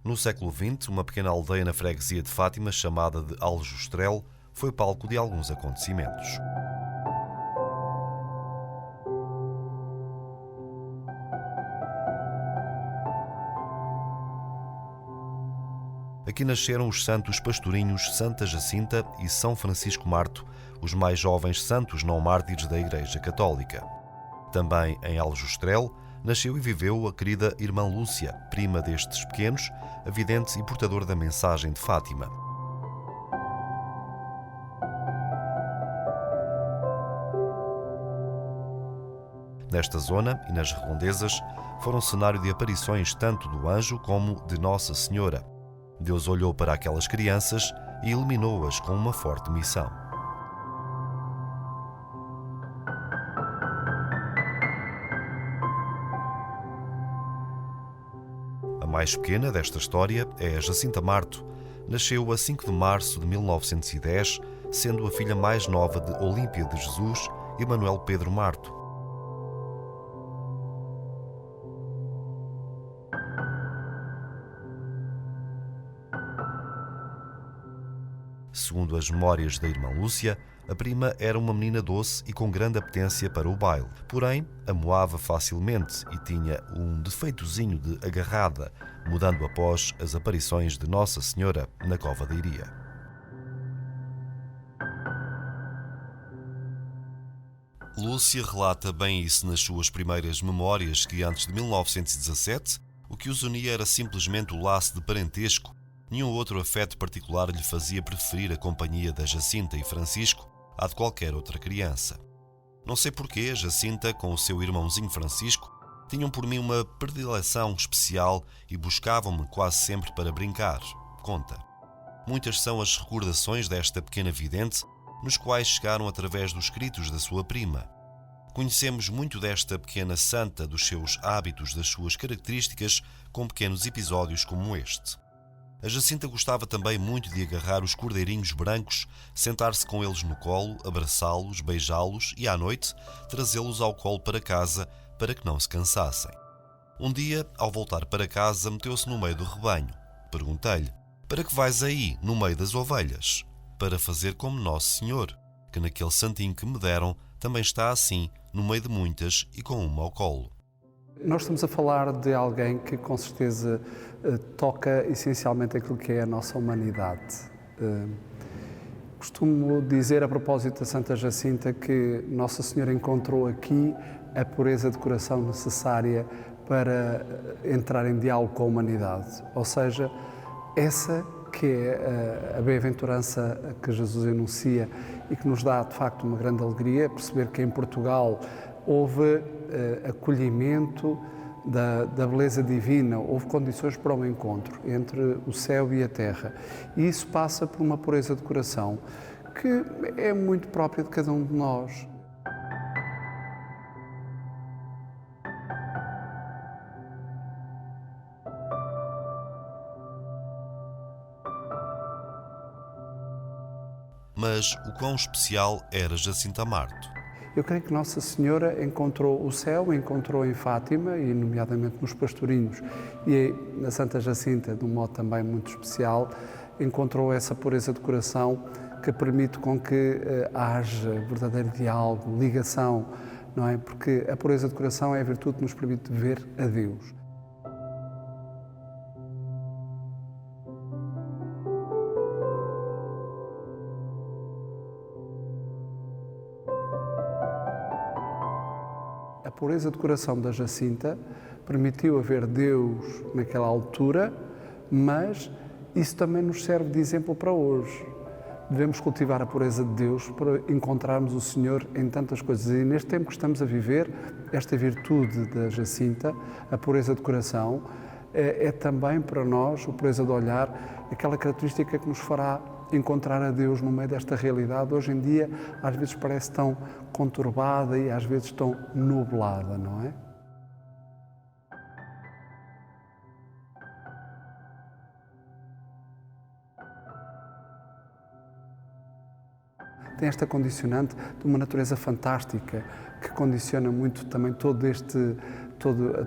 No século XX, uma pequena aldeia na freguesia de Fátima, chamada de Aljustrel, foi palco de alguns acontecimentos. Aqui nasceram os santos pastorinhos Santa Jacinta e São Francisco Marto, os mais jovens santos não mártires da Igreja Católica. Também em Aljustrel nasceu e viveu a querida irmã Lúcia, prima destes pequenos, a vidente e portadora da mensagem de Fátima. Nesta zona e nas redondezas foram cenário de aparições tanto do anjo como de Nossa Senhora. Deus olhou para aquelas crianças e iluminou-as com uma forte missão. A mais pequena desta história é a Jacinta Marto. Nasceu a 5 de março de 1910, sendo a filha mais nova de Olímpia de Jesus e Manuel Pedro Marto. Segundo as memórias da irmã Lúcia, a prima era uma menina doce e com grande apetência para o baile. Porém, amoava facilmente e tinha um defeitozinho de agarrada, mudando após as aparições de Nossa Senhora na Cova da Iria. Lúcia relata bem isso nas suas primeiras memórias que antes de 1917, o que os unia era simplesmente o laço de parentesco. Nenhum outro afeto particular lhe fazia preferir a companhia da Jacinta e Francisco à de qualquer outra criança. Não sei porquê, a Jacinta, com o seu irmãozinho Francisco, tinham por mim uma predileção especial e buscavam-me quase sempre para brincar. Conta. Muitas são as recordações desta pequena vidente, nos quais chegaram através dos escritos da sua prima. Conhecemos muito desta pequena santa, dos seus hábitos, das suas características, com pequenos episódios como este. A Jacinta gostava também muito de agarrar os cordeirinhos brancos, sentar-se com eles no colo, abraçá-los, beijá-los e, à noite, trazê-los ao colo para casa para que não se cansassem. Um dia, ao voltar para casa, meteu-se no meio do rebanho. Perguntei-lhe: "Para que vais aí, no meio das ovelhas?" "Para fazer como Nosso Senhor, que naquele santinho que me deram também está assim, no meio de muitas e com uma ao colo." Nós estamos a falar de alguém que, com certeza, toca essencialmente aquilo que é a nossa humanidade. Costumo dizer, a propósito da Santa Jacinta, que Nossa Senhora encontrou aqui a pureza de coração necessária para entrar em diálogo com a humanidade. Ou seja, essa que é a bem-aventurança que Jesus enuncia e que nos dá, de facto, uma grande alegria, perceber que em Portugal houve acolhimento da beleza divina, houve condições para um encontro entre o céu e a terra. E isso passa por uma pureza de coração que é muito própria de cada um de nós. Mas o quão especial era Jacinta Marto? Eu creio que Nossa Senhora encontrou o céu, encontrou em Fátima, e nomeadamente nos pastorinhos, e na Santa Jacinta, de um modo também muito especial, encontrou essa pureza de coração que permite com que haja verdadeiro diálogo, ligação, não é? Porque a pureza de coração é a virtude que nos permite ver a Deus. A pureza de coração da Jacinta permitiu haver Deus naquela altura, mas isso também nos serve de exemplo para hoje. Devemos cultivar a pureza de Deus para encontrarmos o Senhor em tantas coisas. E neste tempo que estamos a viver, esta virtude da Jacinta, a pureza de coração, é também para nós, a pureza de olhar, aquela característica que nos fará encontrar a Deus no meio desta realidade. Hoje em dia, às vezes parece tão conturbada e às vezes tão nublada, não é? Tem esta condicionante de uma natureza fantástica que condiciona muito também todo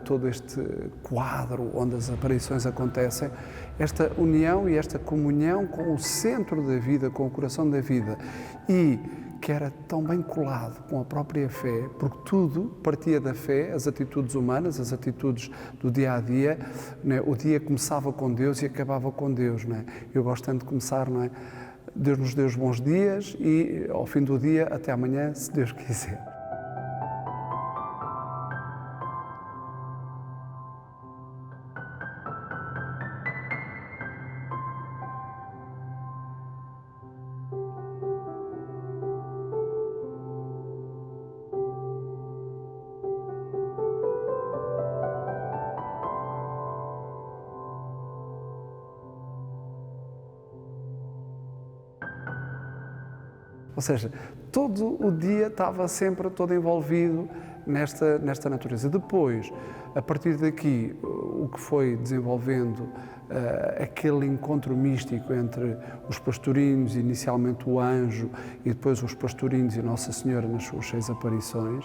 todo este quadro onde as aparições acontecem, esta união e esta comunhão com o centro da vida, com o coração da vida, e que era tão bem colado com a própria fé, porque tudo partia da fé, as atitudes humanas, as atitudes do dia-a-dia, né? O dia começava com Deus e acabava com Deus. Né? Eu gosto tanto de começar, não é? Deus nos deu os bons dias e ao fim do dia, até amanhã, se Deus quiser. Ou seja, todo o dia estava sempre todo envolvido nesta natureza. Depois, a partir daqui, o que foi desenvolvendo aquele encontro místico entre os pastorinhos, inicialmente o anjo, e depois os pastorinhos e Nossa Senhora nas suas 6 aparições,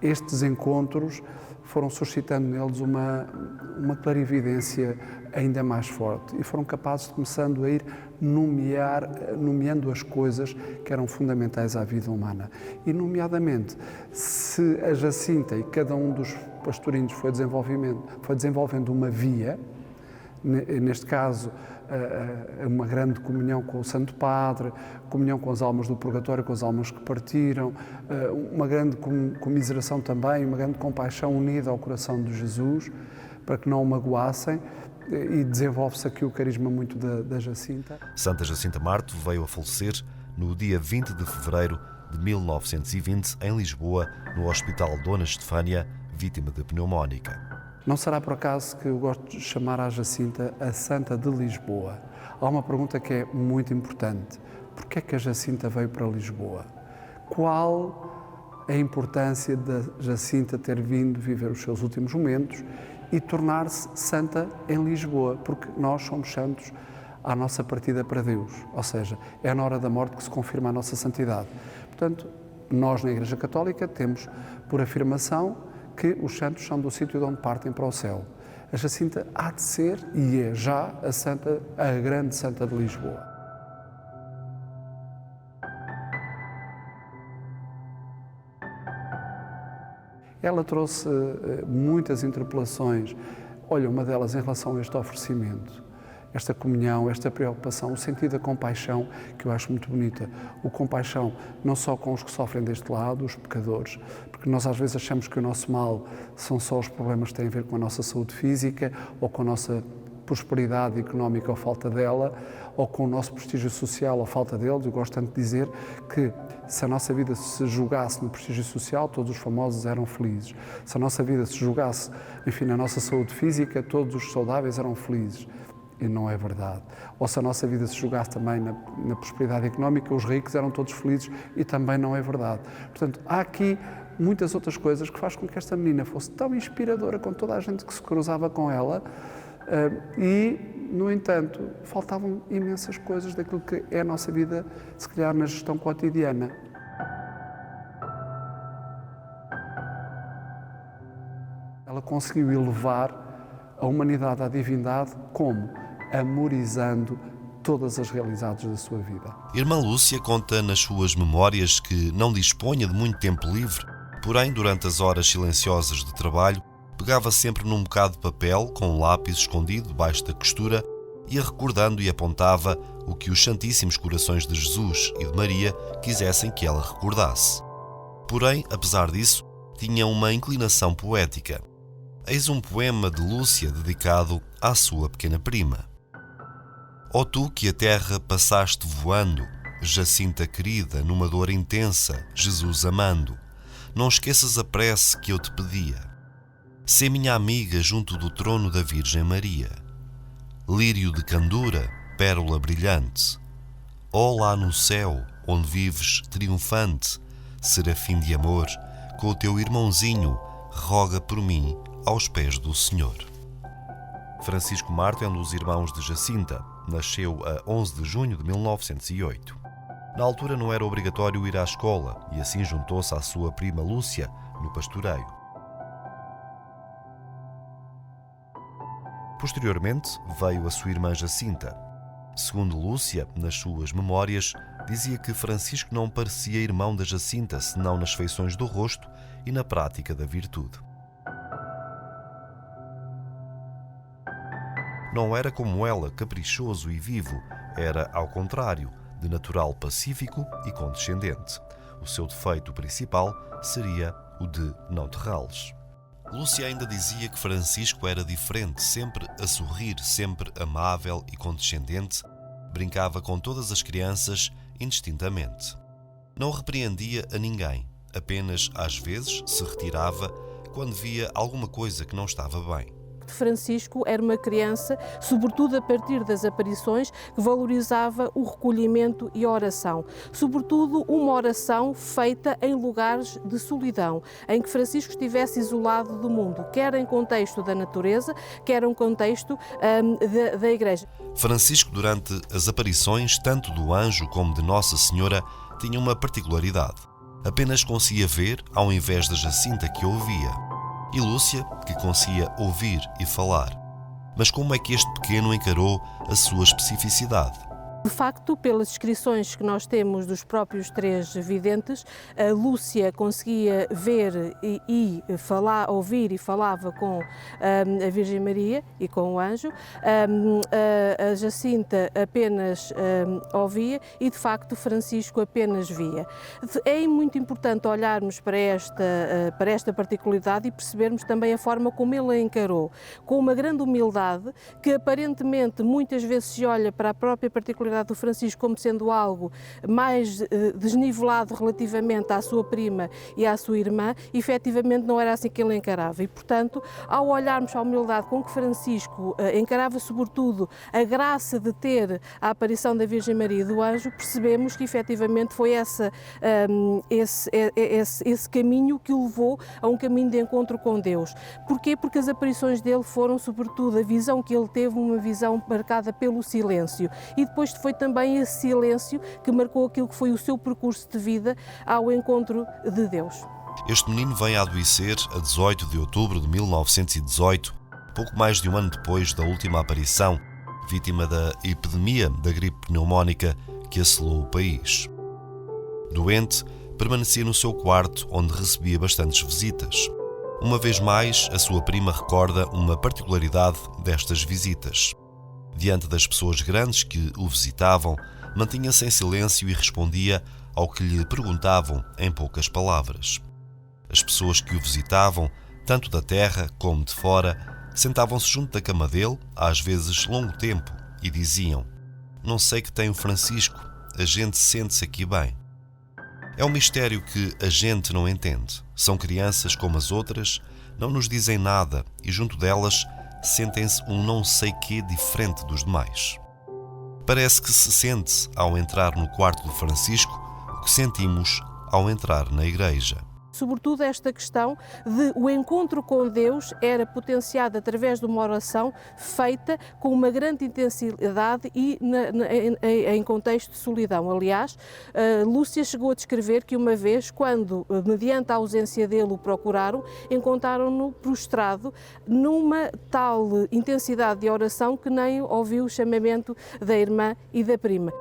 estes encontros foram suscitando neles uma clarividência ainda mais forte e foram capazes de começando a ir nomeando as coisas que eram fundamentais à vida humana. E, nomeadamente, se a Jacinta e cada um dos pastorinhos foi desenvolvendo uma via, neste caso, uma grande comunhão com o Santo Padre, comunhão com as almas do purgatório, com as almas que partiram, uma grande comiseração também, uma grande compaixão unida ao coração de Jesus, para que não o magoassem, e desenvolve-se aqui o carisma muito da Jacinta. Santa Jacinta Marto veio a falecer no dia 20 de fevereiro de 1920, em Lisboa, no Hospital Dona Estefânia, vítima de pneumónica. Não será por acaso que eu gosto de chamar a Jacinta a Santa de Lisboa. Há uma pergunta que é muito importante. Porquê é que a Jacinta veio para Lisboa? Qual a importância da Jacinta ter vindo viver os seus últimos momentos e tornar-se santa em Lisboa? Porque nós somos santos à nossa partida para Deus. Ou seja, é na hora da morte que se confirma a nossa santidade. Portanto, nós na Igreja Católica temos por afirmação que os santos são do sítio de onde partem para o céu. A Jacinta há de ser e é já a grande santa de Lisboa. Ela trouxe muitas interpelações. Olha, uma delas em relação a este oferecimento, esta comunhão, esta preocupação, o sentido da compaixão, que eu acho muito bonita. O compaixão não só com os que sofrem deste lado, os pecadores, porque nós às vezes achamos que o nosso mal são só os problemas que têm a ver com a nossa saúde física ou com a nossa prosperidade económica ou falta dela, ou com o nosso prestígio social ou falta dele. Eu gosto tanto de dizer que se a nossa vida se julgasse no prestígio social, todos os famosos eram felizes. Se a nossa vida se julgasse, enfim, na nossa saúde física, todos os saudáveis eram felizes. E não é verdade. Ou se a nossa vida se julgasse também na prosperidade económica, os ricos eram todos felizes, e também não é verdade. Portanto, há aqui muitas outras coisas que faz com que esta menina fosse tão inspiradora com toda a gente que se cruzava com ela e, no entanto, faltavam imensas coisas daquilo que é a nossa vida, se calhar na gestão cotidiana. Ela conseguiu elevar a humanidade à divindade como? Amorizando todas as realidades da sua vida. Irmã Lúcia conta nas suas memórias que não disponha de muito tempo livre, porém, durante as horas silenciosas de trabalho, pegava sempre num bocado de papel com um lápis escondido debaixo da costura, ia recordando e apontava o que os Santíssimos Corações de Jesus e de Maria quisessem que ela recordasse. Porém, apesar disso, tinha uma inclinação poética. Eis um poema de Lúcia dedicado à sua pequena prima. Ó tu que a terra passaste voando, Jacinta querida, numa dor intensa, Jesus amando, não esqueças a prece que eu te pedia. Sê minha amiga junto do trono da Virgem Maria. Lírio de candura, pérola brilhante. Ó lá no céu, onde vives triunfante, serafim de amor, com o teu irmãozinho, roga por mim aos pés do Senhor. Francisco Marto é um dos irmãos de Jacinta. Nasceu a 11 de junho de 1908. Na altura não era obrigatório ir à escola e assim juntou-se à sua prima Lúcia no pastoreio. Posteriormente, veio a sua irmã Jacinta. Segundo Lúcia, nas suas memórias, dizia que Francisco não parecia irmão da Jacinta, senão nas feições do rosto e na prática da virtude. Não era como ela, caprichoso e vivo, era, ao contrário, de natural pacífico e condescendente. O seu defeito principal seria o de não terrá-los. Lúcia ainda dizia que Francisco era diferente, sempre a sorrir, sempre amável e condescendente, brincava com todas as crianças indistintamente. Não repreendia a ninguém, apenas às vezes se retirava quando via alguma coisa que não estava bem. Francisco era uma criança, sobretudo a partir das aparições, que valorizava o recolhimento e a oração. Sobretudo uma oração feita em lugares de solidão, em que Francisco estivesse isolado do mundo, quer em contexto da natureza, quer em contexto da Igreja. Francisco, durante as aparições, tanto do anjo como de Nossa Senhora, tinha uma particularidade. Apenas conseguia ver ao invés da Jacinta que ouvia. E Lúcia, que conseguia ouvir e falar. Mas como é que este pequeno encarou a sua especificidade? De facto, pelas descrições que nós temos dos próprios três videntes, a Lúcia conseguia ver e falar, ouvir e falava com a Virgem Maria e com o anjo. A Jacinta apenas ouvia e, de facto, Francisco apenas via. É muito importante olharmos para esta particularidade e percebermos também a forma como ele a encarou, com uma grande humildade, que aparentemente muitas vezes se olha para a própria particularidade do Francisco como sendo algo mais desnivelado relativamente à sua prima e à sua irmã, efetivamente não era assim que ele encarava. E, portanto, ao olharmos a humildade com que Francisco encarava sobretudo a graça de ter a aparição da Virgem Maria e do anjo, percebemos que efetivamente foi esse caminho que o levou a um caminho de encontro com Deus. Porquê? Porque as aparições dele foram, sobretudo, a visão que ele teve, uma visão marcada pelo silêncio. E depois foi também esse silêncio que marcou aquilo que foi o seu percurso de vida ao encontro de Deus. Este menino vem a adoecer a 18 de outubro de 1918, pouco mais de um ano depois da última aparição, vítima da epidemia da gripe pneumónica que assolou o país. Doente, permanecia no seu quarto, onde recebia bastantes visitas. Uma vez mais, a sua prima recorda uma particularidade destas visitas. Diante das pessoas grandes que o visitavam, mantinha-se em silêncio e respondia ao que lhe perguntavam em poucas palavras. As pessoas que o visitavam, tanto da terra como de fora, sentavam-se junto da cama dele, às vezes longo tempo, e diziam: "Não sei que tem o Francisco, a gente sente-se aqui bem." É um mistério que a gente não entende. São crianças como as outras, não nos dizem nada e junto delas sentem-se um não sei quê diferente dos demais. Parece que se sente ao entrar no quarto do Francisco o que sentimos ao entrar na igreja. Sobretudo esta questão de o encontro com Deus era potenciado através de uma oração feita com uma grande intensidade e em contexto de solidão. Aliás, Lúcia chegou a descrever que uma vez, quando, mediante a ausência dele, o procuraram, encontraram-no prostrado numa tal intensidade de oração que nem ouviu o chamamento da irmã e da prima.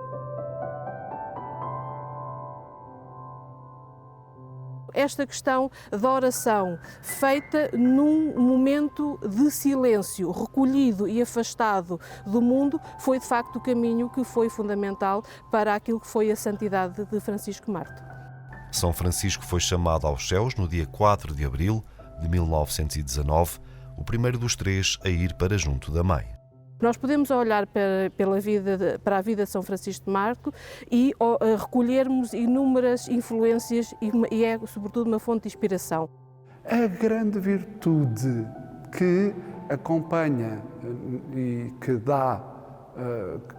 Esta questão da oração feita num momento de silêncio, recolhido e afastado do mundo, foi de facto o caminho que foi fundamental para aquilo que foi a santidade de Francisco Marto. São Francisco foi chamado aos céus no dia 4 de abril de 1919, o primeiro dos três a ir para junto da mãe. Nós podemos olhar para a vida de São Francisco de Marco e recolhermos inúmeras influências e é, sobretudo, uma fonte de inspiração. A grande virtude que acompanha e que dá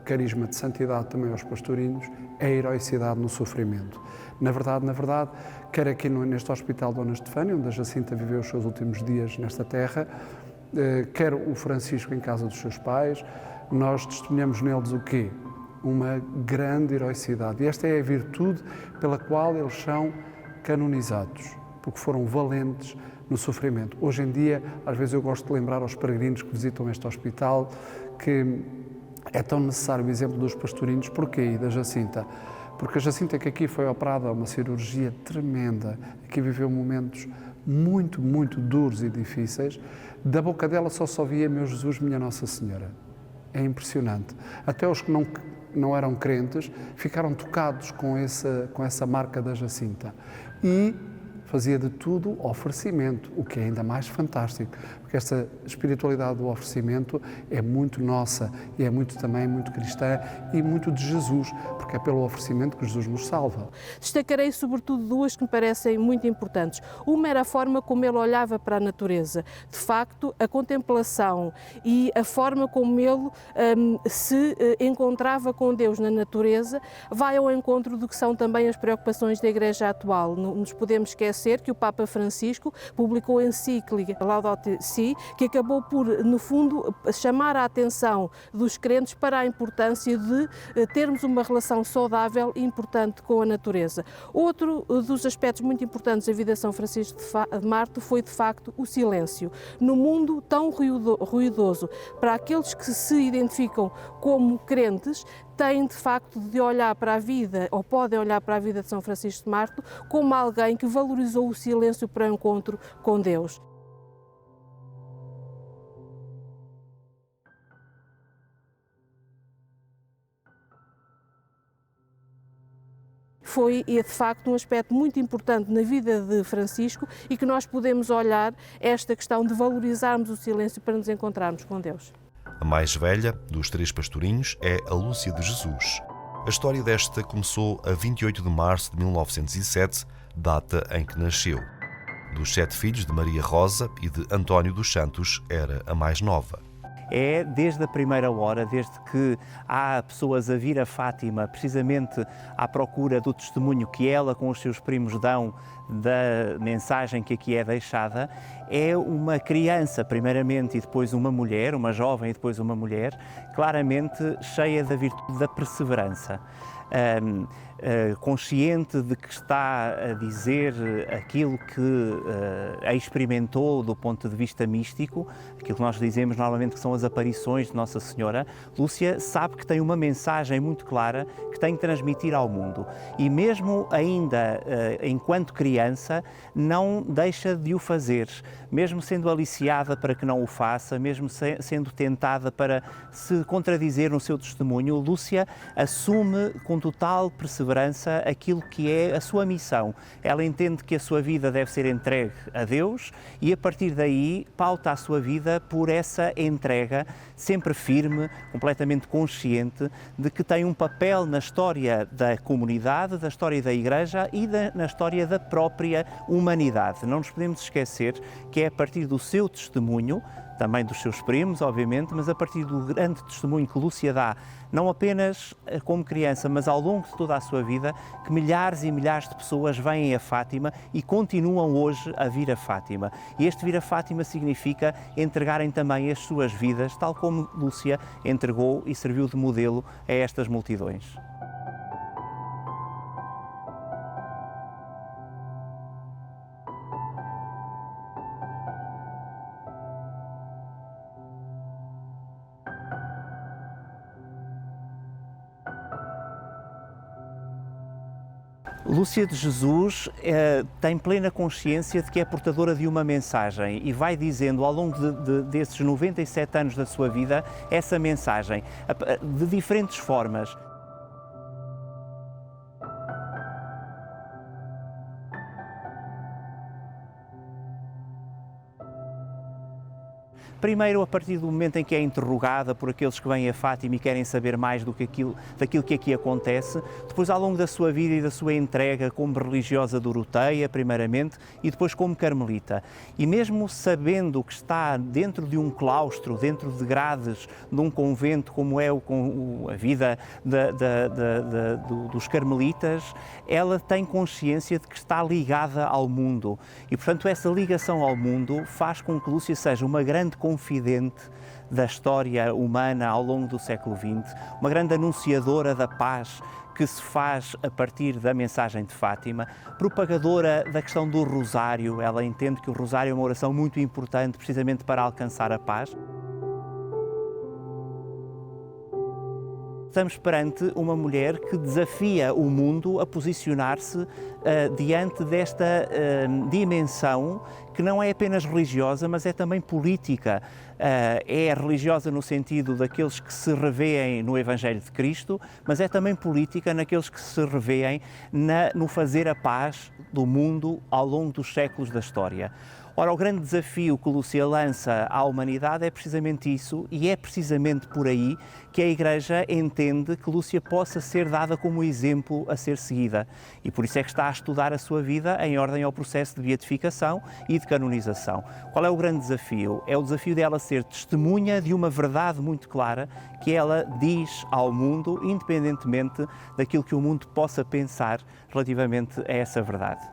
carisma de santidade também aos pastorinhos é a heroicidade no sofrimento. Na verdade, quer aqui neste Hospital Dona Estefânia, onde a Jacinta viveu os seus últimos dias nesta terra, quer o Francisco em casa dos seus pais, nós testemunhamos neles o quê? Uma grande heroicidade. E esta é a virtude pela qual eles são canonizados. porque foram valentes no sofrimento. Hoje em dia, às vezes eu gosto de lembrar aos peregrinos que visitam este hospital que é tão necessário o exemplo dos pastorinhos. Porquê? E da Jacinta. Porque a Jacinta, que aqui foi operada a uma cirurgia tremenda, aqui viveu momentos muito, muito duros e difíceis, da boca dela só se ouvia meu Jesus, minha Nossa Senhora. É impressionante. Até os que não eram crentes ficaram tocados com essa marca da Jacinta. E fazia de tudo oferecimento, o que é ainda mais fantástico, porque esta espiritualidade do oferecimento é muito nossa e é também muito cristã e muito de Jesus, porque é pelo oferecimento que Jesus nos salva. Destacarei sobretudo duas que me parecem muito importantes. Uma era a forma como ele olhava para a natureza. De facto, a contemplação e a forma como ele se encontrava com Deus na natureza vai ao encontro do que são também as preocupações da Igreja atual. Não nos podemos esquecer que o Papa Francisco publicou a encíclica Laudato Si, que acabou por, no fundo, chamar a atenção dos crentes para a importância de termos uma relação saudável e importante com a natureza. Outro dos aspectos muito importantes da vida de São Francisco de Marto foi, de facto, o silêncio. No mundo tão ruidoso, para aqueles que se identificam como crentes, têm de facto de olhar para a vida, ou podem olhar para a vida de São Francisco de Marto, como alguém que valorizou o silêncio para o encontro com Deus. Foi, de facto, um aspecto muito importante na vida de Francisco e que nós podemos olhar esta questão de valorizarmos o silêncio para nos encontrarmos com Deus. A mais velha dos três pastorinhos é a Lúcia de Jesus. A história desta começou a 28 de março de 1907, data em que nasceu. Dos 7 filhos de Maria Rosa e de António dos Santos, era a mais nova. É desde a primeira hora, desde que há pessoas a vir a Fátima, precisamente à procura do testemunho que ela com os seus primos dão da mensagem que aqui é deixada, é uma criança primeiramente e depois uma mulher, uma jovem e depois uma mulher, claramente cheia da virtude da perseverança. Consciente de que está a dizer aquilo que experimentou do ponto de vista místico, aquilo que nós dizemos normalmente que são as aparições de Nossa Senhora, Lúcia sabe que tem uma mensagem muito clara que tem que transmitir ao mundo. E mesmo ainda enquanto criança, não deixa de o fazer, mesmo sendo aliciada para que não o faça, mesmo sendo tentada para se contradizer no seu testemunho, Lúcia assume com total perseverança aquilo que é a sua missão. Ela entende que a sua vida deve ser entregue a Deus e, a partir daí, pauta a sua vida por essa entrega, sempre firme, completamente consciente de que tem um papel na história da comunidade, da história da Igreja e na história da própria humanidade. Não nos podemos esquecer que é a partir do seu testemunho, também dos seus primos, obviamente, mas a partir do grande testemunho que Lúcia dá, não apenas como criança, mas ao longo de toda a sua vida, que milhares e milhares de pessoas vêm a Fátima e continuam hoje a vir a Fátima. E este vir a Fátima significa entregarem também as suas vidas, tal como Lúcia entregou e serviu de modelo a estas multidões. Lúcia de Jesus tem plena consciência de que é portadora de uma mensagem e vai dizendo ao longo desses 97 anos da sua vida essa mensagem de diferentes formas. Primeiro, a partir do momento em que é interrogada por aqueles que vêm a Fátima e querem saber mais daquilo que aqui acontece, depois ao longo da sua vida e da sua entrega como religiosa doroteia, primeiramente, e depois como carmelita. E mesmo sabendo que está dentro de um claustro, dentro de grades de um convento como é a vida dos carmelitas, ela tem consciência de que está ligada ao mundo. E, portanto, essa ligação ao mundo faz com que Lúcia seja uma grande confidente da história humana ao longo do século XX, uma grande anunciadora da paz que se faz a partir da mensagem de Fátima, propagadora da questão do rosário. Ela entende que o rosário é uma oração muito importante precisamente para alcançar a paz. Estamos perante uma mulher que desafia o mundo a posicionar-se diante desta dimensão que não é apenas religiosa, mas é também política. É religiosa no sentido daqueles que se revêem no Evangelho de Cristo, mas é também política naqueles que se revêem no fazer a paz do mundo ao longo dos séculos da história. Ora, o grande desafio que Lúcia lança à humanidade é precisamente isso, e é precisamente por aí que a Igreja entende que Lúcia possa ser dada como exemplo a ser seguida. E por isso é que está a estudar a sua vida em ordem ao processo de beatificação e de canonização. Qual é o grande desafio? É o desafio dela ser testemunha de uma verdade muito clara que ela diz ao mundo, independentemente daquilo que o mundo possa pensar relativamente a essa verdade.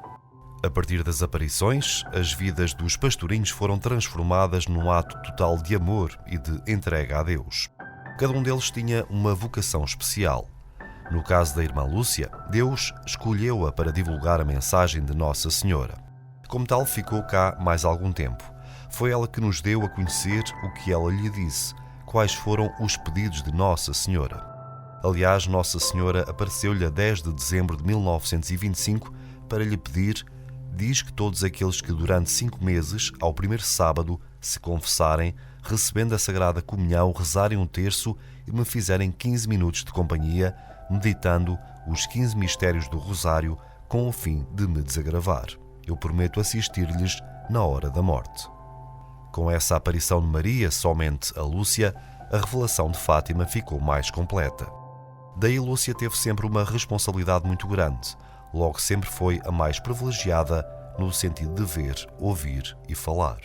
A partir das aparições, as vidas dos pastorinhos foram transformadas num ato total de amor e de entrega a Deus. Cada um deles tinha uma vocação especial. No caso da irmã Lúcia, Deus escolheu-a para divulgar a mensagem de Nossa Senhora. Como tal, ficou cá mais algum tempo. Foi ela que nos deu a conhecer o que ela lhe disse, quais foram os pedidos de Nossa Senhora. Aliás, Nossa Senhora apareceu-lhe a 10 de dezembro de 1925 para lhe pedir: diz que todos aqueles que durante 5 meses, ao primeiro sábado, se confessarem, recebendo a Sagrada Comunhão, rezarem um terço e me fizerem 15 minutos de companhia, meditando os 15 mistérios do Rosário, com o fim de me desagravar. Eu prometo assistir-lhes na hora da morte. Com essa aparição de Maria, somente a Lúcia, a revelação de Fátima ficou mais completa. Daí Lúcia teve sempre uma responsabilidade muito grande. Logo sempre foi a mais privilegiada no sentido de ver, ouvir e falar.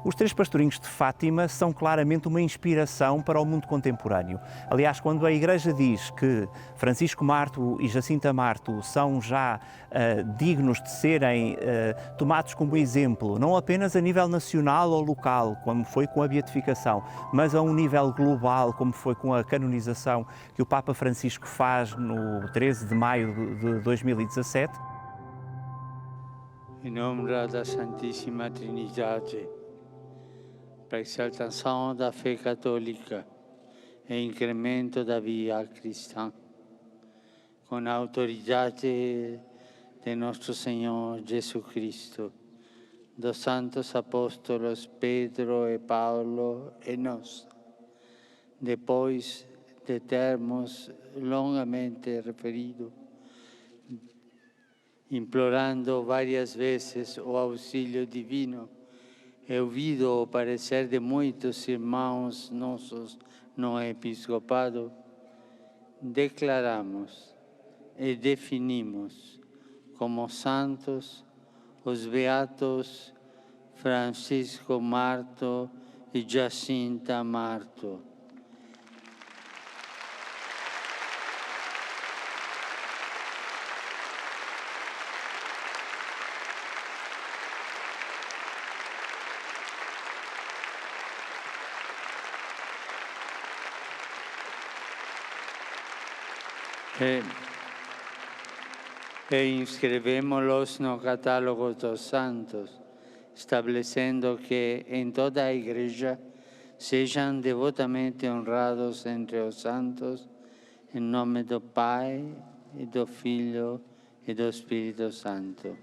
Os três pastorinhos de Fátima são claramente uma inspiração para o mundo contemporâneo. Aliás, quando a Igreja diz que Francisco Marto e Jacinta Marto são já dignos de serem tomados como exemplo, não apenas a nível nacional ou local, como foi com a beatificação, mas a um nível global, como foi com a canonização que o Papa Francisco faz no 13 de maio de 2017. Em nome da Santíssima Trindade, para a exaltação da fé católica e incremento da vida cristã, com a autoridade de nosso Senhor Jesus Cristo, dos santos apóstolos Pedro e Paulo e nós, depois de termos longamente referido, implorando várias vezes o auxílio divino, e ouvido o parecer de muitos irmãos nossos no episcopado, declaramos e definimos como santos os beatos Francisco Marto e Jacinta Marto. E inscrevemos-los no catálogo dos santos, estabelecendo que em toda a Igreja sejam devotamente honrados entre os santos, em nome do Pai, e do Filho e do Espírito Santo.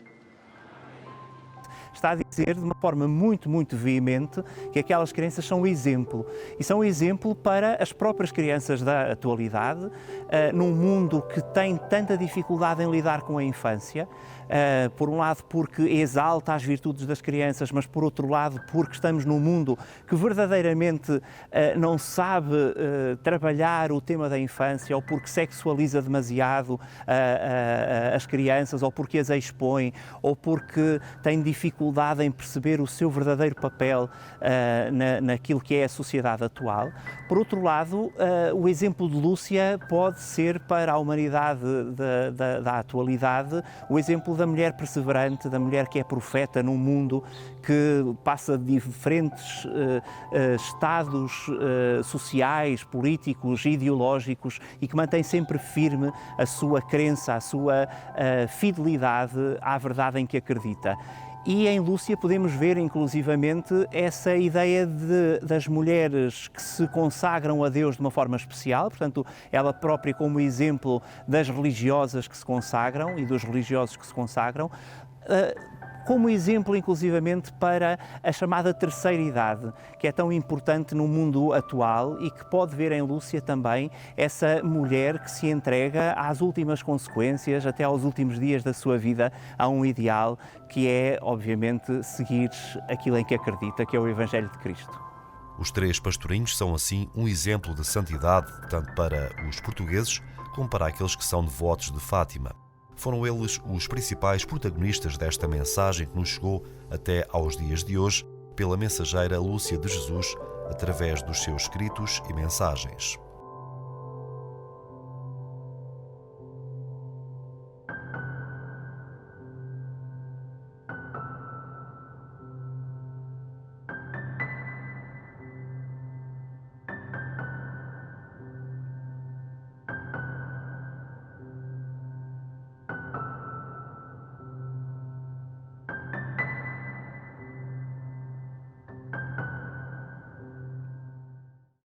Está a dizer de uma forma muito veemente que aquelas crianças são um exemplo. E são um exemplo para as próprias crianças da atualidade, num mundo que tem tanta dificuldade em lidar com a infância. Por um lado porque exalta as virtudes das crianças, mas por outro lado porque estamos num mundo que verdadeiramente não sabe trabalhar o tema da infância, ou porque sexualiza demasiado as crianças, ou porque as expõe, ou porque tem dificuldade em perceber o seu verdadeiro papel naquilo que é a sociedade atual. Por outro lado, o exemplo de Lúcia pode ser para a humanidade da atualidade o exemplo da mulher perseverante, da mulher que é profeta num mundo que passa de diferentes estados sociais, políticos, ideológicos e que mantém sempre firme a sua crença, a sua fidelidade à verdade em que acredita. E em Lúcia podemos ver, inclusivamente, essa ideia das mulheres que se consagram a Deus de uma forma especial, portanto, ela própria como exemplo das religiosas que se consagram e dos religiosos que se consagram, como exemplo, inclusivamente, para a chamada terceira idade, que é tão importante no mundo atual e que pode ver em Lúcia também essa mulher que se entrega às últimas consequências, até aos últimos dias da sua vida, a um ideal que é, obviamente, seguir aquilo em que acredita, que é o Evangelho de Cristo. Os três pastorinhos são, assim, um exemplo de santidade, tanto para os portugueses como para aqueles que são devotos de Fátima. Foram eles os principais protagonistas desta mensagem que nos chegou até aos dias de hoje pela mensageira Lúcia de Jesus, através dos seus escritos e mensagens.